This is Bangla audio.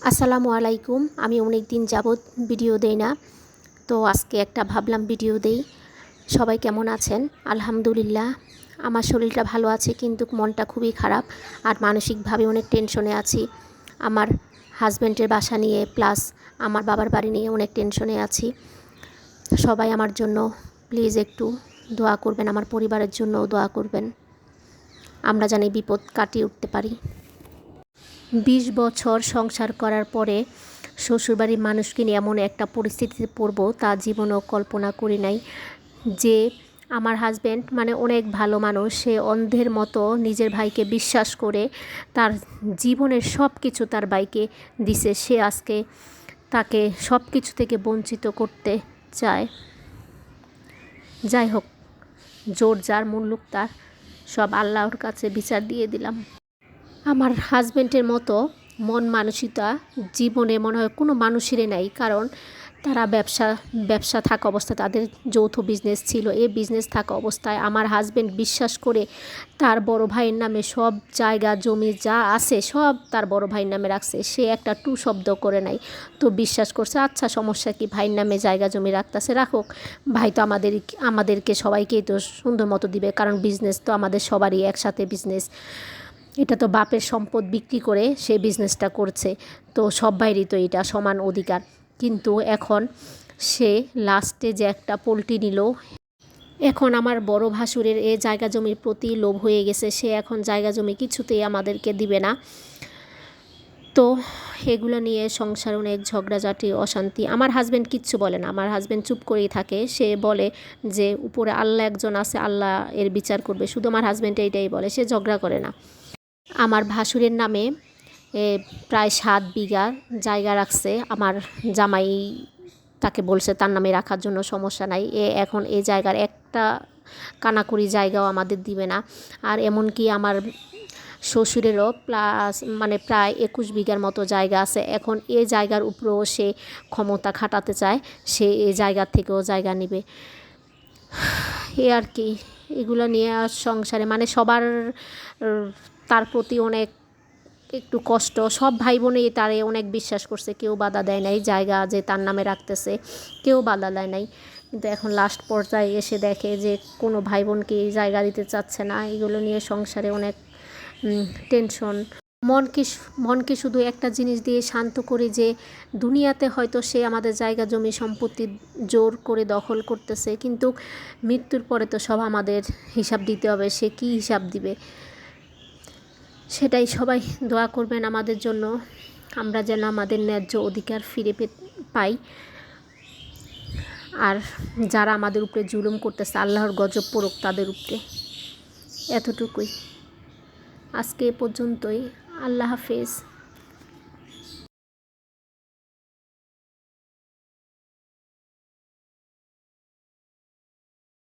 আসসালামু আলাইকুম। আমি অনেক দিন যাবৎ ভিডিও দেই না, তো আজকে একটা ভাবলাম ভিডিও দেই। সবাই কেমন আছেন? আলহামদুলিল্লাহ, আমার শরীরটা ভালো আছে, কিন্তু মনটা খুবই খারাপ আর মানসিকভাবে অনেক টেনশনে আছি। আমার হাজব্যান্ডের বাসা নিয়ে প্লাস আমার বাবার বাড়ি নিয়ে অনেক টেনশনে আছি। সবাই আমার জন্য প্লিজ একটু দোয়া করবেন, আমার পরিবারের জন্যও দোয়া করবেন, আমরা যেন এই বিপদ কাটিয়ে উঠতে পারি। 20 বছর সংসার করার পরে শ্বশুরবাড়ির মানুষকে নিয়ে এমন একটা পরিস্থিতিতে পড়ব তা জীবনেও কল্পনা করি নাই। যে আমার হাজব্যান্ড মানে অনেক ভালো মানুষ, সে অন্ধের মতো নিজের ভাইকে বিশ্বাস করে তার জীবনের সব কিছু তার ভাইকে দিছে। সে আজকে তাকে সব কিছু থেকে বঞ্চিত করতে চায়। যাই হোক, জোর যার মুল্লুক তার, সব আল্লাহর কাছে বিচার দিয়ে দিলাম। আমার হাজব্যান্ডের মতো মন মানসিকতা জীবনে মনে হয় কোনো মানুষেরই নাই, কারণ তারা ব্যবসা থাকা অবস্থায় তাদের যৌথ বিজনেস ছিল। এই বিজনেস থাকা অবস্থায় আমার হাজব্যান্ড বিশ্বাস করে তার বড় ভাইয়ের নামে সব জায়গা জমি যা আছে সব তার বড় ভাইয়ের নামে রাখছে। সে একটা টু শব্দ করে নাই, তো বিশ্বাস করছে আচ্ছা সমস্যা কি, ভাইয়ের নামে জায়গা জমি রাখতেছে রাখুক, ভাই তো আমাদেরকে সবাইকেই তো সুন্দর মতো দিবে, কারণ বিজনেস তো আমাদের সবারই একসাথে বিজনেস। এটা তো বাপের সম্পদ বিক্রি করে সে বিজনেসটা করছে, তো সবাইরই তো এটা সমান অধিকার। কিন্তু এখন সে লাস্টে যে একটা পোল্ট্রি নিল, এখন আমার বড় ভাসুরের এ জায়গা জমির প্রতি লোভ হয়ে গেছে। সে এখন জায়গা জমি কিছুতেই আমাদেরকে দিবে না। তো এগুলো নিয়ে সংসার অনেক ঝগড়াঝাটি অশান্তি। আমার হাজব্যান্ড কিচ্ছু বলে না, আমার হাজব্যান্ড চুপ করেই থাকে। সে বলে যে উপরে আল্লাহ একজন আছে, আল্লাহ এর বিচার করবে, শুধু আমার হাজব্যান্ড এইটাই বলে, সে ঝগড়া করে না। আমার ভাসুরের নামে প্রায় 7 বিঘা জায়গা রাখছে আমার জামাই, তাকে বলছে তার নামে রাখার জন্য, সমস্যা নাই। এখন এই জায়গার একটা কানাকুড়ি জায়গাও আমাদের দিবে না। আর এমনকি আমার শ্বশুরেরও প্লাস মানে প্রায় 21 বিঘার মতো জায়গা আছে। এখন এই জায়গার উপরেও সে ক্ষমতা খাটাতে চায়, সে এই জায়গার থেকেও জায়গা নেবে। এ আর কি, এগুলো নিয়ে আর সংসারে মানে সবার তার প্রতি অনেক একটু কষ্ট। সব ভাই বোনেই তারে অনেক বিশ্বাস করছে, কেউ বাধা দেয় নাই, জায়গা যে তার নামে রাখতেছে কেউ বাধা দেয় নাই। কিন্তু এখন লাস্ট পর্যায়ে এসে দেখে যে কোনো ভাই বোনকে এই জায়গা দিতে চাচ্ছে না। এগুলো নিয়ে সংসারে অনেক টেনশন। মনকে শুধু একটা জিনিস দিয়ে শান্ত করি যে দুনিয়াতে হয়তো সে আমাদের জায়গা জমি সম্পত্তি জোর করে দখল করতেছে, কিন্তু মৃত্যুর পরে তো সব আমাদের হিসাব দিতে হবে। সে কি হিসাব দিবে? সেটাই, সবাই দোয়া করবেন আমাদের জন্য, আমরা যেন আমাদের ন্যায্য অধিকার ফিরে পাই। আর যারা আমাদের উপরে জুলুম করতেছে আল্লাহর গজব পড়ুক তাদের উপরে। এতটুকুই, আজকে এ পর্যন্তই। আল্লাহ হাফেজ।